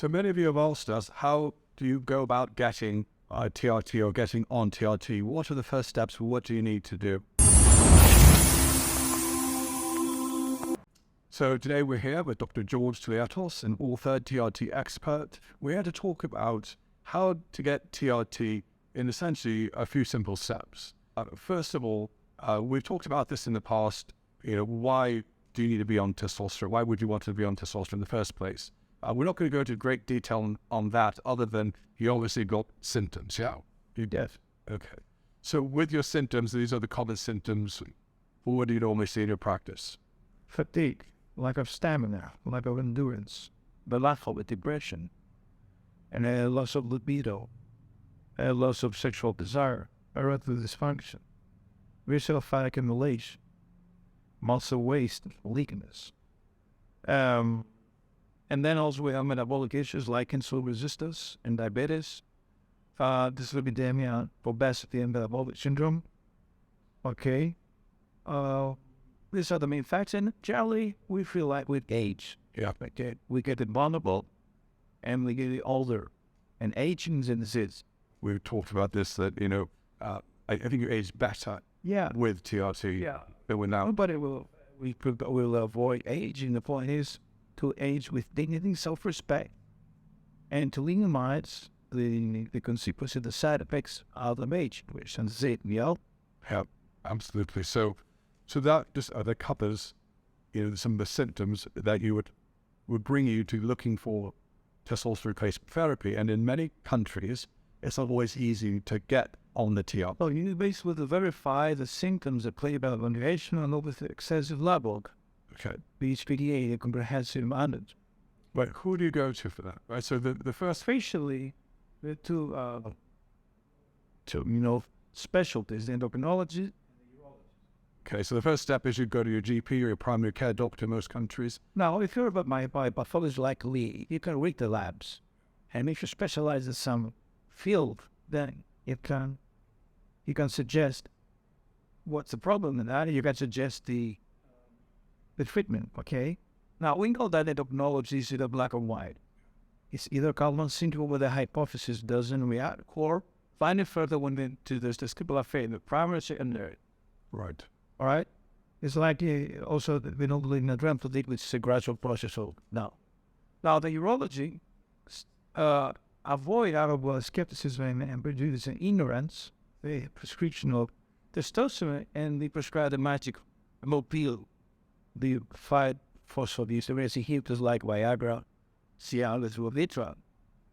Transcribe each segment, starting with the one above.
So many of you have asked us, how do you go about getting TRT or getting on TRT? What are the first steps? What do you need to do? So today we're here with Dr. George Toutiatos, an author, TRT expert. We're here to talk about how to get TRT in essentially a few simple steps. First of all, we've talked about this in the past. Why do you need to be on testosterone? Why would you want to be on testosterone in the first place? We're not going to go into great detail on that, other than you obviously got symptoms. Yeah, you did. Okay. So with your symptoms, these are the common symptoms. What do you normally see in your practice? Fatigue, lack of stamina, lack of endurance, the lack of depression, and a loss of libido, a loss of sexual desire, erectile dysfunction, visceral fat accumulation, muscle waste, weakness. And then also we have metabolic issues like insulin resistance and diabetes, dyslipidemia, obesity, and metabolic syndrome. Okay. These are the main facts. And generally, we feel like with age, we get vulnerable and we get older. And aging is in disease. We've talked about this, that, I think you age better with TRT than without. Nobody will avoid aging. The point is to age with dignity, self-respect, and to minimize the consequences, the side effects of the age, which is it, Yeah, absolutely. So that just that covers, some of the symptoms that you would bring you to looking for testosterone replacement therapy. And in many countries, it's not always easy to get on the TRT. Well, you basically verify the symptoms that play about evaluation and over the excessive level. Okay. The HPDA, the comprehensive management. Right. Who do you go to for that? Right. So the first facially, the two specialties, the endocrinology. Okay, so the first step is you go to your GP or your primary care doctor in most countries. Now, if you're about my pathology like Lee, you can read the labs. And if you specialize in some field, then you can suggest what's the problem in that, and you can suggest the treatment, okay? Now, we know that endocrinology is either black or white. It's either Kalman syndrome where the hypothesis doesn't react, or find it further when there's the scapular fade, the primary, secondary. Right. All right? It's like also we don't believe in the dream which is a gradual process. So now the urology avoid out of skepticism and prejudice and ignorance the prescription of testosterone, and they prescribe the magic mobile, the 5-phosphodiesterase inhibitors like Viagra, Cialis, or Vitra,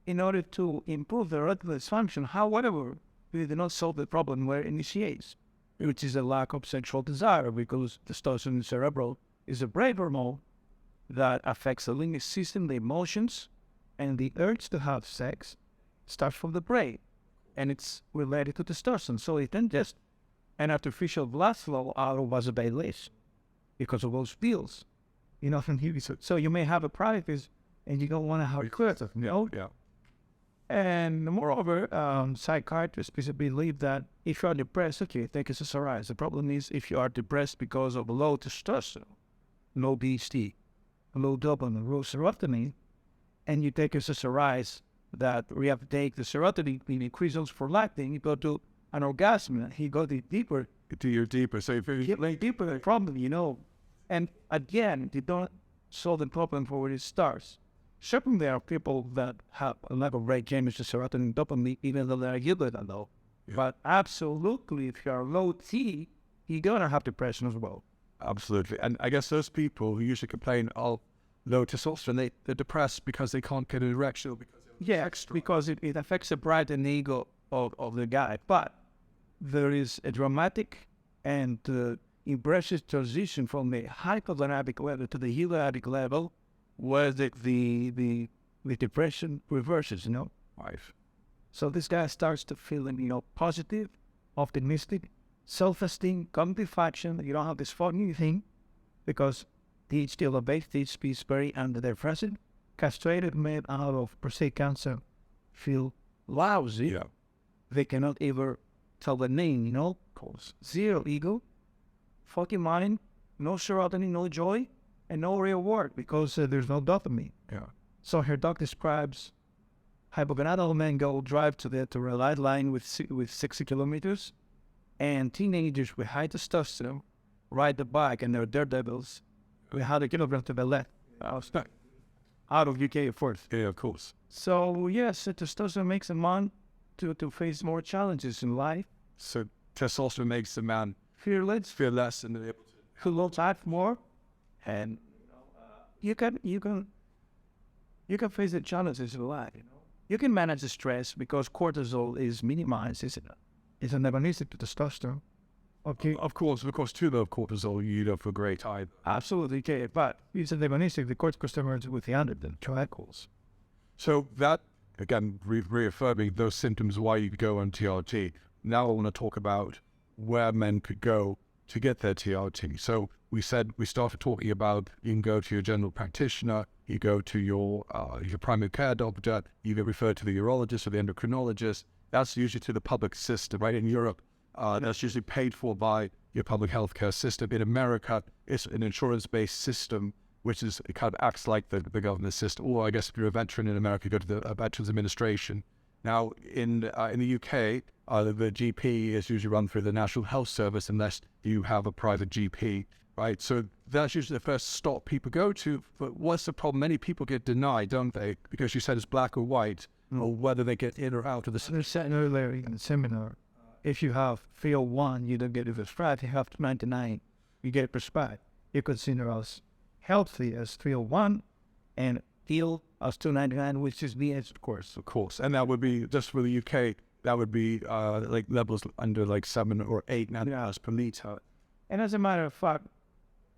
in order to improve the erectile dysfunction. However, we do not solve the problem where it initiates, which is a lack of sexual desire, because testosterone cerebral is a brain hormone that affects the limbic system, the emotions, and the urge to have sex starts from the brain, and it's related to testosterone. So it isn't just an artificial blood flow out of vasodilation because of those pills. So you may have a practice and you don't want to have it clear. Yeah. And moreover, psychiatrists believe that if you are depressed, okay, take SSRIs. The problem is if you are depressed because of low testosterone, low BST, low dopamine, low serotonin, and you take SSRIs that we have to take the serotonin in increases for prolactin, you go to an orgasm, and you go deeper. You're deeper. So if you lay deeper the problem, And again, they don't solve the problem for where it starts. Certainly, there are people that have a level of rate change to serotonin and dopamine, even though they're given it low. Yeah. But absolutely, if you're low T, you're going to have depression as well. Absolutely. And I guess those people who usually complain of low testosterone, they're depressed because they can't get an erection. Because it affects the pride and ego of the guy. But there is a dramatic and impressive transition from the hypodynamic level to the heliodic level, where the depression reverses, Right. So this guy starts to feel, positive, optimistic, self-esteem, cognitive function. You don't have this foggy thing because THT elevated, THP is very antidepressant. Castrated men out of prostate cancer feel lousy. Yeah. They cannot ever tell the name, cause zero ego, foggy mind, no serotonin, no joy, and no real work because there's no dopamine. Yeah. So her doc describes hypogonadal men go drive to the red line with 60 kilometers, and teenagers with high testosterone ride the bike and they're daredevils with 100 kilograms to the left. Out of UK, of course. Yeah, of course. So yes, testosterone makes a man to face more challenges in life. So testosterone makes the man Fearless, and able to. who loves life more, and you can face the challenges in life. You can manage the stress because cortisol is minimized. It's an agonistic to testosterone. Okay. Of course, too low cortisol, you don't feel great either. Absolutely, okay. But it's an agonistic, the corticosteroids with the androgen, triacyls. So that, again, reaffirming those symptoms why you could go on TRT. Now I want to talk about where men could go to get their TRT. So we started talking about you can go to your general practitioner, you go to your primary care doctor, you get referred to the urologist or the endocrinologist. That's usually to the public system, right? In Europe, that's usually paid for by your public healthcare system. In America, it's an insurance-based system, which is it kind of acts like the government system. Or I guess if you're a veteran in America, you go to the Veterans Administration. Now, in the UK, the GP is usually run through the National Health Service unless you have a private GP, right? So that's usually the first stop people go to. But what's the problem? Many people get denied, don't they? Because you said it's black or white, or whether they get in or out of the system. I said earlier in the seminar, if you have 301, you don't get it prescribed. If you have 299, you get it prescribed. You consider us healthy as 301 and ill as 299, which is the edge, of course. Of course. And that would be, just for the UK, that would be like levels under like 7 or 8 nanometers per liter. And as a matter of fact,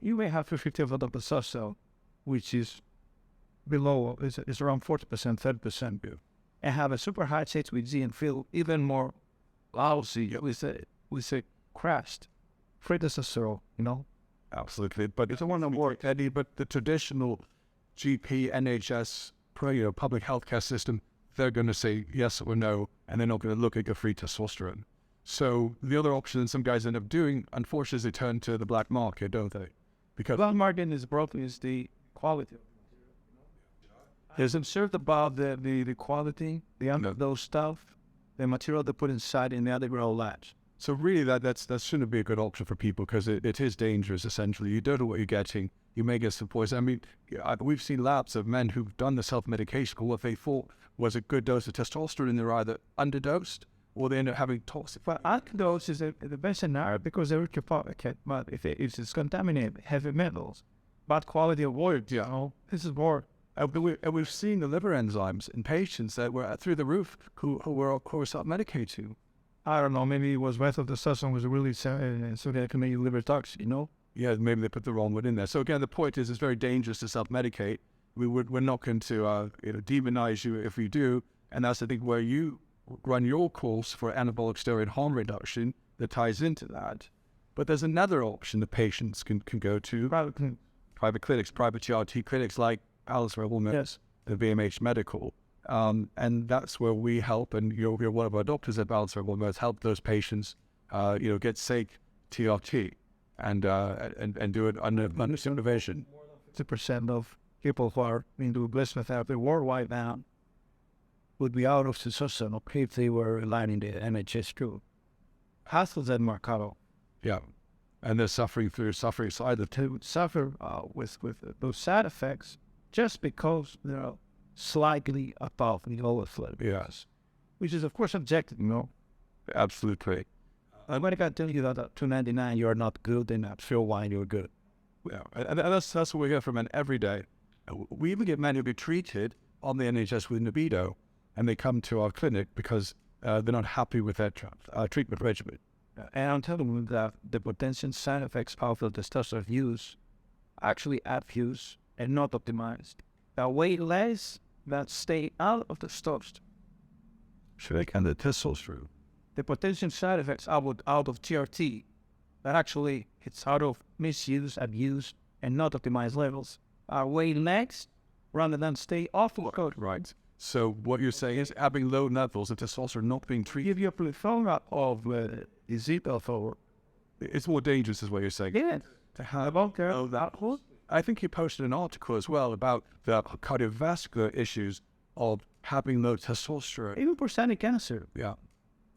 you may have 50 of the testosterone, which is below, is around 40%, 30%. Yeah. And have a super high HHG and feel even more lousy with a crashed free testosterone, Absolutely. But it's a one work, Eddie, but the traditional GP, NHS, public healthcare system, they're going to say yes or no, and they're not going to look at your free testosterone. So the other option some guys end up doing, unfortunately, is they turn to the black market, don't they? Because black market is broken, is the quality of the material. There's observed about the quality, those stuff, the material they put inside in the underground labs. So really, that shouldn't be a good option for people because it is dangerous. Essentially, you don't know what you're getting. You may get some poison. I mean, we've seen labs of men who've done the self-medication. What they thought was a good dose of testosterone, and they're either underdosed or they end up having toxic. Well, underdose is the best scenario because they're but if it's contaminated, heavy metals, bad quality of water, this is more. And we've seen the liver enzymes in patients that were through the roof who were, of course, self-medicated. I don't know, maybe it was methyltestosterone was really so that can make you liver toxic, Yeah, maybe they put the wrong one in there. So again, the point is it's very dangerous to self-medicate. We're not going to demonize you if you do. And that's, I think, where you run your course for anabolic steroid harm reduction that ties into that. But there's another option the patients can go to. Private clinics, private TRT clinics like Alice Rebelman, yes, the VMH Medical. And that's where we help, and you're one of our doctors at Alice Rebelman, help those patients, get safe TRT and do it under supervision. 50% of people who are into blissful therapy worldwide now would be out of testosterone if they were aligning the NHS too. Half of them are cut off. Yeah, and they're suffering side of to suffer with those side effects just because they're slightly above the lowest level. Yes, which is of course objective, Absolutely. I'm going to tell you that at 299 you are not good, and at 301 you're good. Yeah, and that's what we hear from men every day. We even get men who get treated on the NHS with libido, and they come to our clinic because they're not happy with their treatment regimen. And I'm telling you that the potential side effects of the testosterone use actually abuse and not optimized. That weigh less, that stay out of the testosterone. Should I count the testosterone? The potential side effects out of TRT, that actually it's out of misuse, abuse, and not optimized levels, are way less rather than stay off the code. Right. So what you're saying is having low levels of testosterone not being treated. Give you a plethora of it's more dangerous, is what you're saying. Yeah. To have that I think you posted an article as well about the cardiovascular issues of having low testosterone. Even prostate cancer. Yeah,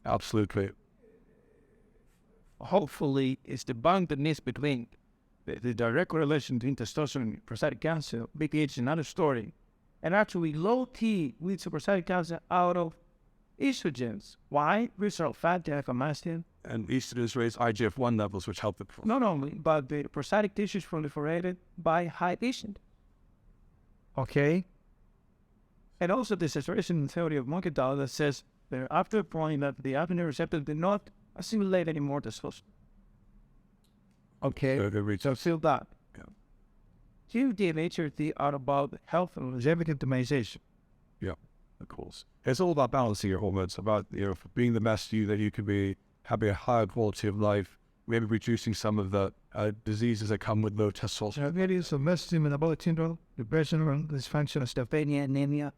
absolutely. Hopefully, it's debunked the myth between the direct correlation between testosterone and prostate cancer. BPH is another story. And actually, low T leads to prostate cancer out of estrogens. Why? Visceral fat, gynecomastia. And estrogens raise IGF-1 levels, which help the... Not only, but the prostatic tissue is proliferated by high estrogen. Okay? And also the saturation theory of monkey data that says that after a point that the androgen receptor did not assimilate any more testosterone. Okay, so still that. Yeah. TRT and HRT are about health and longevity optimization. Yeah, of course. It's all about balancing your hormones, about being the best you that you can be, having a higher quality of life, maybe reducing some of the diseases that come with low testosterone. Diabetes, obesity, metabolic syndrome, depression, dysfunction, osteopenia, anemia.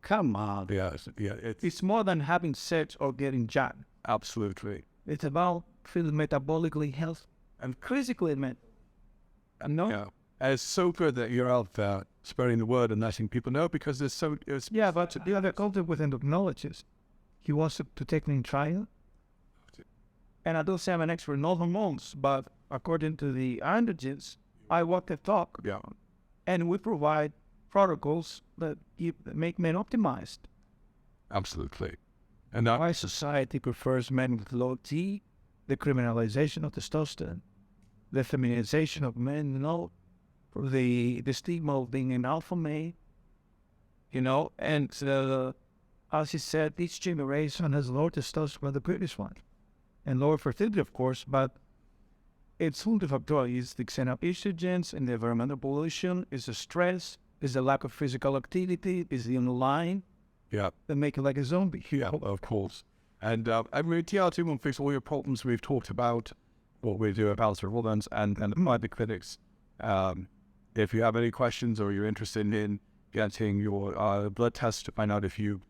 Come on. Yeah, It's more than having sex or getting jacked. absolutely. It's about feeling metabolically healthy and physically mental. And no, Yeah, and it's so good that you're out there spreading the word and letting people know, because it's yeah, but the other contact with endocrinologist, he wants to take me in trial. And I don't say I'm an expert in all hormones, but according to the androgens, I walk the talk. Yeah, And we provide protocols that make men optimized. absolutely. And that, Why society prefers men with low T, the criminalization of testosterone, the feminization of men, the stigma of being an alpha male, and as he said, each generation has lower testosterone than the previous one, and lower fertility, of course, but it's multifactorial. It's the xenopestrogens and the environmental pollution, it's the stress, it's the lack of physical activity, it's the online yeah, that make you like a zombie. yeah, of course. And I mean, TRT won't fix all your problems. We've talked about what we do at Balance for Hormones and the private clinics. If you have any questions or you're interested in getting your blood test to find out if you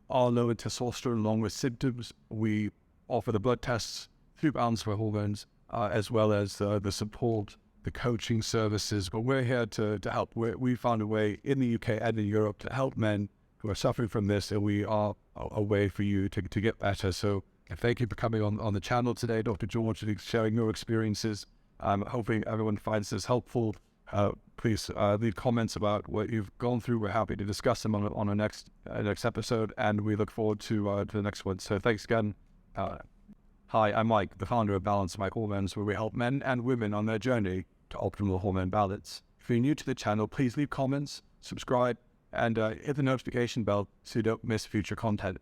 are low in testosterone along with symptoms, we offer the blood tests through Balance for Hormones, as well as the support, the coaching services. But we're here to help. We found a way in the UK and in Europe to help men who are suffering from this, and we are a way for you to get better. So thank you for coming on the channel today, Dr. George, and sharing your experiences. Hoping everyone finds this helpful. Please leave comments about what you've gone through. We're happy to discuss them on a next episode, and we look forward to the next one. So thanks again. Hi, I'm Mike, the founder of Balance My Hormones, where we help men and women on their journey to optimal hormone balance. If you're new to the channel, please leave comments, subscribe, and hit the notification bell so you don't miss future content.